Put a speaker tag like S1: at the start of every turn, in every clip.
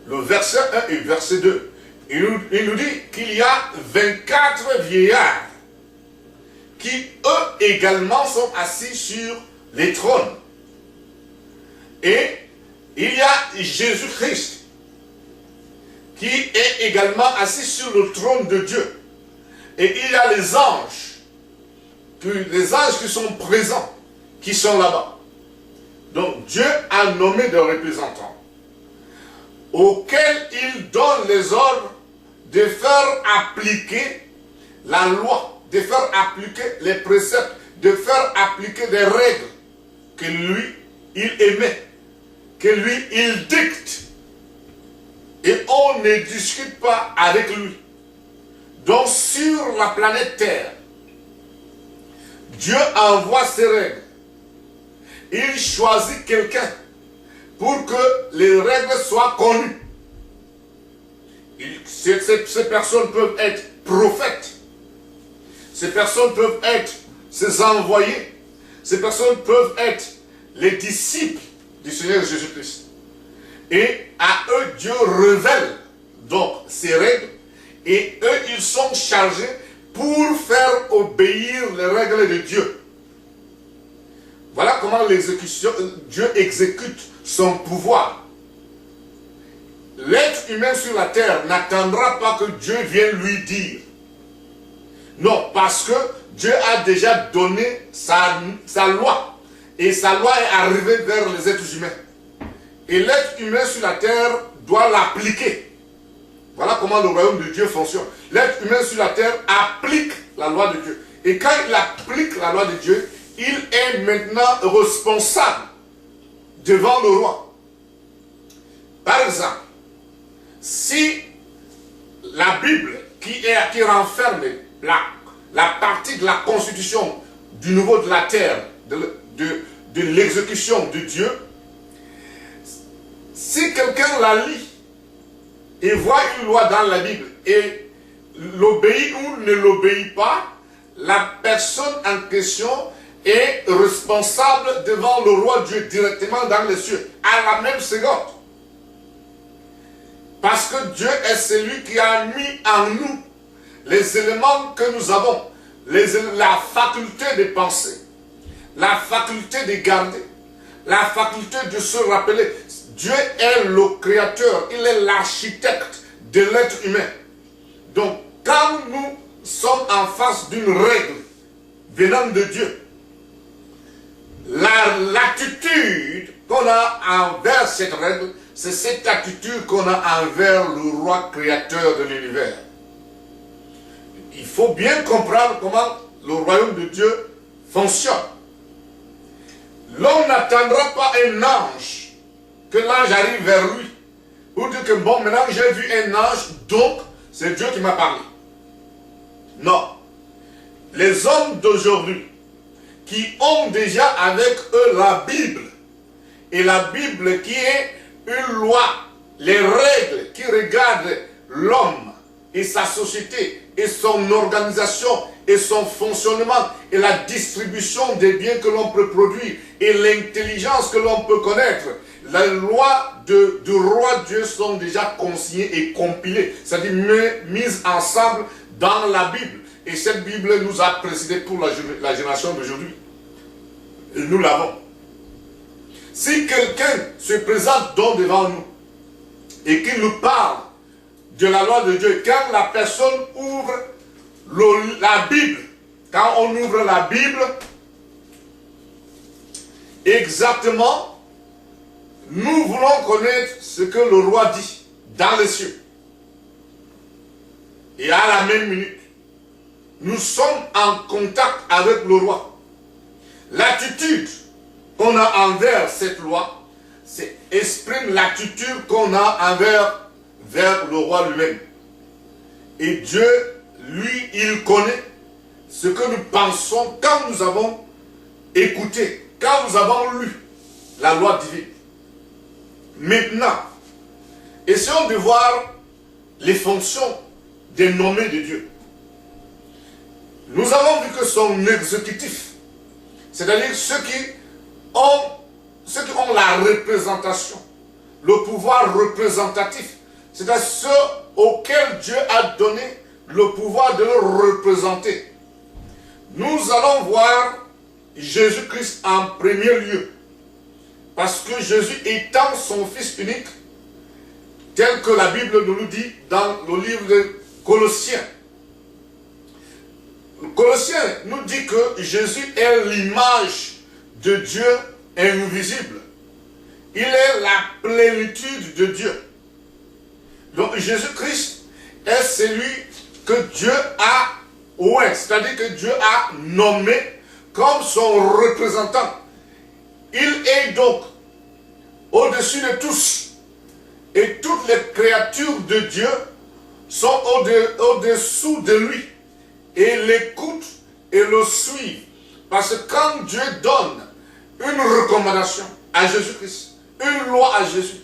S1: le verset 1 et verset 2. Il nous dit qu'il y a 24 vieillards qui, eux également, sont assis sur les trônes. Et il y a Jésus-Christ qui est également assis sur le trône de Dieu. Et il y a les anges qui sont présents, qui sont là-bas. Donc Dieu a nommé des représentants auxquels il donne les ordres de faire appliquer la loi, de faire appliquer les préceptes, de faire appliquer des règles que lui, il émet, que lui, il dicte. Et on ne discute pas avec lui. Donc sur la planète Terre, Dieu envoie ses règles. Il choisit quelqu'un pour que les règles soient connues. Ces personnes peuvent être prophètes. Ces personnes peuvent être ses envoyés. Ces personnes peuvent être les disciples du Seigneur Jésus-Christ. Et à eux, Dieu révèle donc ces règles. Et eux, ils sont chargés pour faire obéir les règles de Dieu. Voilà comment Dieu exécute son pouvoir. L'être humain sur la terre n'attendra pas que Dieu vienne lui dire. Non, parce que Dieu a déjà donné sa loi. Et sa loi est arrivée vers les êtres humains. Et l'être humain sur la terre doit l'appliquer. Voilà comment le royaume de Dieu fonctionne. L'être humain sur la terre applique la loi de Dieu. Et quand il applique la loi de Dieu, il est maintenant responsable devant le roi. Par exemple, si la Bible qui renferme la partie de la constitution du niveau de la terre, de l'exécution de Dieu, si quelqu'un la lit et voit une loi dans la Bible et l'obéit ou ne l'obéit pas, la personne en question est responsable devant le roi Dieu directement dans les cieux, à la même seconde. Parce que Dieu est celui qui a mis en nous les éléments que nous avons, la faculté de penser, la faculté de garder, la faculté de se rappeler. Dieu est le créateur, il est l'architecte de l'être humain. Donc, quand nous sommes en face d'une règle venant de Dieu, l'attitude qu'on a envers cette règle, c'est cette attitude qu'on a envers le roi créateur de l'univers. Il faut bien comprendre comment le royaume de Dieu fonctionne. L'homme n'attendra pas un ange, que l'ange arrive vers lui, ou dire que bon, maintenant j'ai vu un ange, donc c'est Dieu qui m'a parlé. Non. Les hommes d'aujourd'hui, qui ont déjà avec eux la Bible, et la Bible qui est une loi, les règles qui regardent l'homme et sa société, et son organisation, et son fonctionnement, et la distribution des biens que l'on peut produire, et l'intelligence que l'on peut connaître. Les lois du roi Dieu sont déjà consignées et compilées, c'est-à-dire mises ensemble dans la Bible. Et cette Bible nous a précédés pour la génération d'aujourd'hui. Et nous l'avons. Si quelqu'un se présente donc devant nous et qu'il nous parle de la loi de Dieu, quand la personne ouvre la Bible, quand on ouvre la Bible, exactement, nous voulons connaître ce que le roi dit dans les cieux. Et à la même minute, nous sommes en contact avec le roi. L'attitude qu'on a envers cette loi, exprime l'attitude qu'on a vers le roi lui-même. Et Dieu, lui, il connaît ce que nous pensons quand nous avons écouté, quand nous avons lu la loi divine. Maintenant, essayons de voir les fonctions des nommés de Dieu. Nous avons vu que son exécutif, c'est-à-dire ceux qui ont la représentation, le pouvoir représentatif. C'est à ceux auxquels Dieu a donné le pouvoir de le représenter. Nous allons voir Jésus-Christ en premier lieu. Parce que Jésus étant son Fils unique, tel que la Bible nous le dit dans le livre de Colossiens. Colossiens nous dit que Jésus est l'image de Dieu invisible. Il est la plénitude de Dieu. Donc Jésus-Christ est celui que Dieu a oint, c'est-à-dire que Dieu a nommé comme son représentant. Il est donc au-dessus de tous. Et toutes les créatures de Dieu sont au-dessous de lui. Et l'écoutent et le suivent. Parce que quand Dieu donne une recommandation à Jésus-Christ, une loi à Jésus,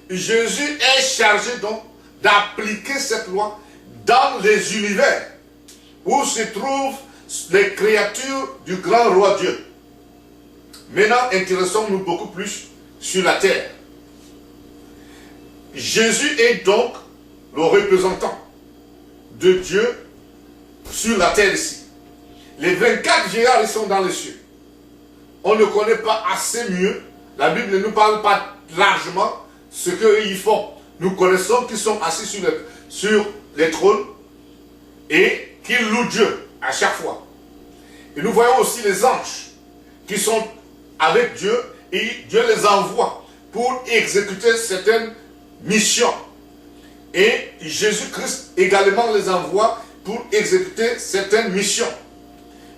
S1: Jésus est chargé donc d'appliquer cette loi dans les univers où se trouvent les créatures du grand roi Dieu. Maintenant, intéressons-nous beaucoup plus sur la terre. Jésus est donc le représentant de Dieu sur la terre ici. Les 24 vieillards, ils sont dans les cieux. On ne connaît pas assez mieux. La Bible ne nous parle pas largement ce qu'ils font. Nous connaissons qu'ils sont assis sur les trônes et qu'ils louent Dieu à chaque fois. Et nous voyons aussi les anges qui sont avec Dieu et Dieu les envoie pour exécuter certaines missions. Et Jésus-Christ également les envoie pour exécuter certaines missions.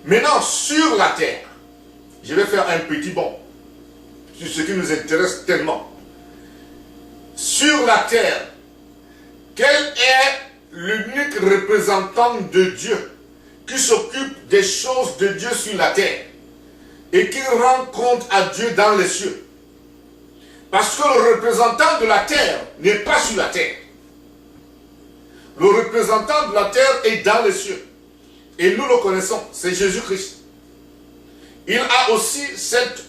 S1: Maintenant, sur la terre, je vais faire un petit bond sur ce qui nous intéresse tellement. Sur la terre, quel est l'unique représentant de Dieu qui s'occupe des choses de Dieu sur la terre et qui rend compte à Dieu dans les cieux? Parce que le représentant de la terre n'est pas sur la terre. Le représentant de la terre est dans les cieux. Et nous le connaissons, c'est Jésus-Christ. Il a aussi cette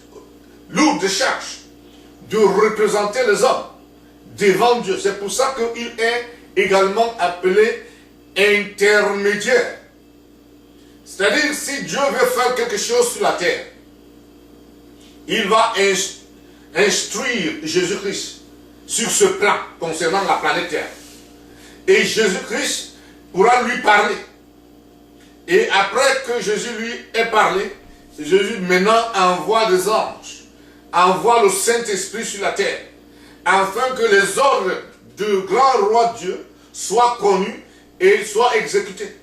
S1: lourde charge de représenter les hommes devant Dieu. C'est pour ça qu'il est également appelé intermédiaire. C'est-à-dire, si Dieu veut faire quelque chose sur la terre, il va instruire Jésus-Christ sur ce plan concernant la planète Terre. Et Jésus-Christ pourra lui parler. Et après que Jésus lui ait parlé, Jésus maintenant envoie des anges, envoie le Saint-Esprit sur la terre, afin que les ordres du grand roi Dieu soient connus et soient exécutés.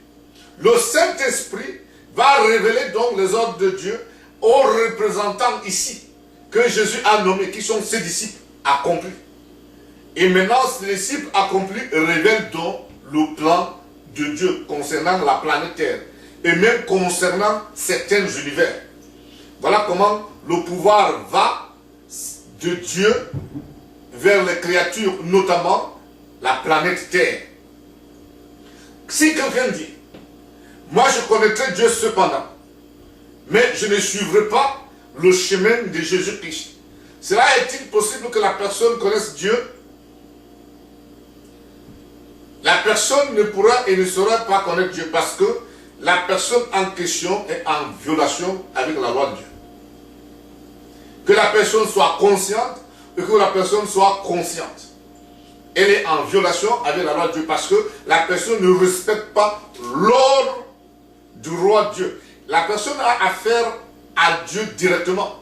S1: Le Saint-Esprit va révéler donc les ordres de Dieu aux représentants ici, que Jésus a nommés, qui sont ses disciples accomplis. Et maintenant, ces disciples accomplis révèlent donc le plan de Dieu concernant la planète Terre et même concernant certains univers. Voilà comment le pouvoir va de Dieu vers les créatures, notamment la planète Terre. Si quelqu'un dit, moi je connaîtrai Dieu cependant, mais je ne suivrai pas le chemin de Jésus-Christ. Cela est-il possible que la personne connaisse Dieu? La personne ne pourra et ne saura pas connaître Dieu parce que la personne en question est en violation avec la loi de Dieu. Que la personne soit consciente et que la personne soit consciente. Elle est en violation avec la loi de Dieu parce que la personne ne respecte pas l'ordre du roi Dieu. La personne a affaire à Dieu directement.